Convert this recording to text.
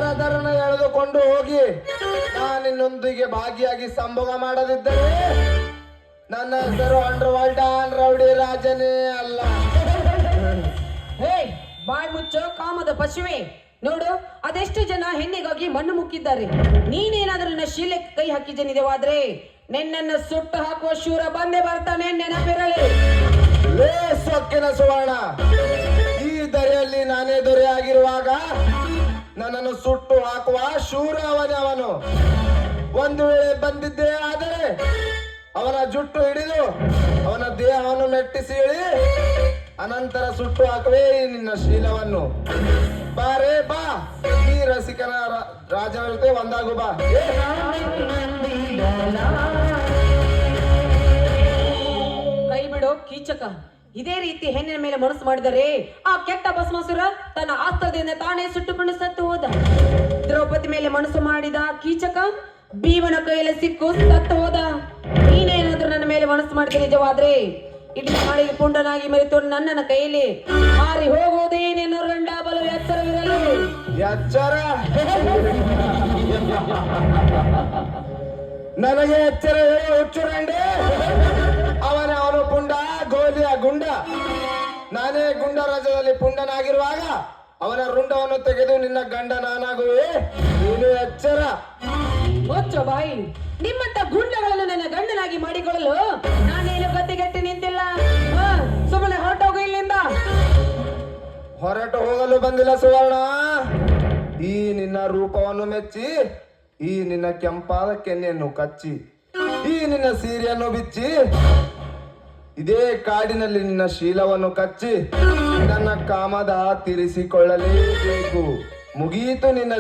ವರದರನ ಎಳೆದುಕೊಂಡು ಹೋಗಿ ನಾನಿನ್ನೊಂದಿಗೆ ಭಾಗಿಯಾಗಿ ಸಂಭೋಗ ಮಾಡದಿದ್ದರೆ ನನ್ನ ಹೆಸರು ಅಂಡರ್ವರ್ಲ್ಡ್ ಡಾನ್ ರೌಡಿ ರಾಜನೇ ಅಲ್ಲ. ಹೇ ಬಾಯ್ ಮುಚ್ಚೋ ಕಾಮದ ಪಶುವೆ. ನೋಡು, ಅದೆಷ್ಟು ಜನ ಹೆಣ್ಣಿಗಾಗಿ ಮಣ್ಣು ಮುಕ್ಕಿದ್ದಾರೆ. ನೀನೇನಾದ್ರೂ ನನ್ನ ಶೀಲಕ್ಕೆ ಕೈ ಹಾಕಿ ಜನಿದವಾದ್ರೆ ನಿನ್ನನ್ನು ಸುಟ್ಟು ಹಾಕುವ ಶೂರ ಬಂದೇ ಬರ್ತಾನೆ, ನೆನಪಿರಲಿ. ಲೇ ಸೊಕ್ಕಿನ ಸುವರ್ಣ, ಈ ದರೆಯಲ್ಲಿ ನಾನೇ ದೊರೆಯಾಗಿರುವಾಗ ನನ್ನನ್ನು ಸುಟ್ಟು ಹಾಕುವ ಶೂರ ಅವನು. ಒಂದು ವೇಳೆ ಬಂದಿದ್ದೇ ಆದರೆ ಅವನ ಜುಟ್ಟು ಹಿಡಿದು ಅವನ ದೇಹವನ್ನು ಮೆಟ್ಟಿಸಿ ಇಳಿ, ಅನಂತರ ಸುಟ್ಟು ಹಾಕುವೆ ನಿನ್ನ ಶೀಲವನ್ನು. ಬಾರೇ ಬಾ, ಈ ರಸಿಕನ ರಾಜವಿರುತ್ತೆ, ಒಂದಾಗು ಬಾ. ಕೈ ಬಿಡೋ ಕೀಚಕ. ಇದೇ ರೀತಿ ಹೆಣ್ಣಿನ ಮೇಲೆ ಮನಸ್ಸು ಮಾಡಿದರೆ ಆ ಕೆಟ್ಟ ಭಸ್ಮಾಸುರ ತನ್ನ ಆಸ್ತ್ರದಿಂದ ತಾನೇ ಸುಟ್ಟುಕೊಂಡು ಸತ್ತು ಹೋದ. ದ್ರೌಪದಿ ಮೇಲೆ ಮನಸ್ಸು ಮಾಡಿದ ಕೀಚಕ ಭೀಮನ ಕೈಯಲ್ಲಿ ಸಿಕ್ಕು ಸತ್ತು ಹೋದ. ನೀನೇನಾದ್ರೂ ನನ್ನ ಮೇಲೆ ಮನಸ್ಸು ಮಾಡಿದ ನಿಜವಾದ್ರೆ ಇಡೀ ನಾಳಿಗೆ ಪುಂಡನಾಗಿ ಮೆರೆತು ನನ್ನನ ಕೈಯಲ್ಲಿ ಹಾರಿ ಹೋಗುವುದೇನೇನು ರಂಡ ಬಲು ಎಚ್ಚರವಿರಲಿ. ಎಚ್ಚರ ನನಗೆ ಎಚ್ಚರ ಹೇಳಿ ಹುಚ್ಚುರಂಡೆ. ಅವನು ಪುಂಡ, ಗೋಲಿಯ ಗುಂಡ. ನಾನೇ ಗುಂಡ ರಾಜ್ಯದಲ್ಲಿ ಪುಂಡನಾಗಿರುವಾಗ ಅವನ ರುಂಡವನ್ನು ತೆಗೆದು ನಿನ್ನ ಗಂಡ ನಾನಾಗುವೆ. ನೀನು ಎಚ್ಚರ. ಮುಚ್ಚೋ ಬಾಯಿ. ನಿಮ್ಮಂತ ಗುಂಡಗಳನ್ನು ನನ್ನ ಗಂಡನಾಗಿ ಮಾಡಿಕೊಳ್ಳಲು ನಾನೇನು ಗತಿಗೆಟ್ಟಿ ನಿಂತಿಲ್ಲ. ಸುಮ್ಮನೆ ಹೊರಟೋಗು ಇಲ್ಲಿಂದ. ಹೊರಟು ಹೋಗಲು ಬಂದಿಲ್ಲ ಸುವರ್ಣ. ಈ ನಿನ್ನ ರೂಪವನ್ನು ಮೆಚ್ಚಿ, ಈ ನಿನ್ನ ಕೆಂಪಾದ ಕೆನ್ನೆಯನ್ನು ಕಚ್ಚಿ, ಈ ನಿನ್ನ ಸೀರೆಯನ್ನು ಬಿಚ್ಚಿ, ಇದೇ ಕಾಡಿನಲ್ಲಿ ನಿನ್ನ ಶೀಲವನ್ನು ಕಚ್ಚಿ ನನ್ನ ಕಾಮದ ತೀರಿಸಿಕೊಳ್ಳಲೇಬೇಕು. ಮುಗಿಯಿತು ನಿನ್ನ